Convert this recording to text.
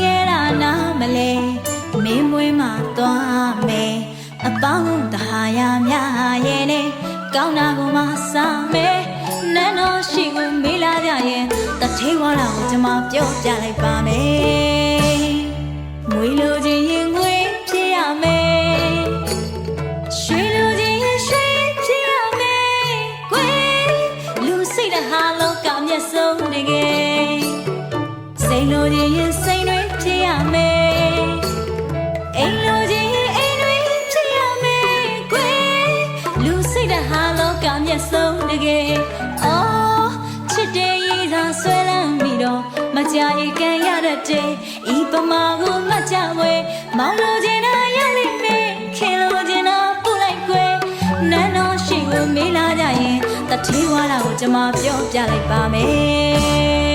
ရနာမလဲမင်းမွေးမှသွားမယ်အပေါင်းတဟာရများရဲ့နဲ့ကောင်းတာကိုမှစားမယ်နန်းတော်ရှိကိုမေးလာကြရင်တထေးဝါလာကိုကျွန်မပြောပြလိုက်ပါမယ်ငွေလိုချင်ရင်ငွေဖြစ်ရမယ်ရွှေလိုချင်ရင်ရွှေဖြစ်ရမယ်ကွယ်လူစိတ်တဟာလောကမျက်စုံတကယ်စိတ်လိုချင်ရင်စိတ်တွေဖြစ်ရမယ်အိမ်လိုချင်ရင်အိမ်တွေဖြစ်ရမယ်ကွယ်လူစိတ်တဟာလောကမျက်စုံတကယ်အော်ချစ်တဲ့ရည်သာဆွဲလန်းပြီးတော့မကြအိမ်ကန်ရတတ်တဲ့ဤပမာကိုမကြဝဲမောင်လိုချင်တာရလိမ့်မယ်ခင်လိုချင်တာပူလိုက်ကွယ်နန်းတော်ရှိကိုမေးလာကြရင်တထေးဝါလာကိုကျွန်မပြောပြလိုက်ပါမယ်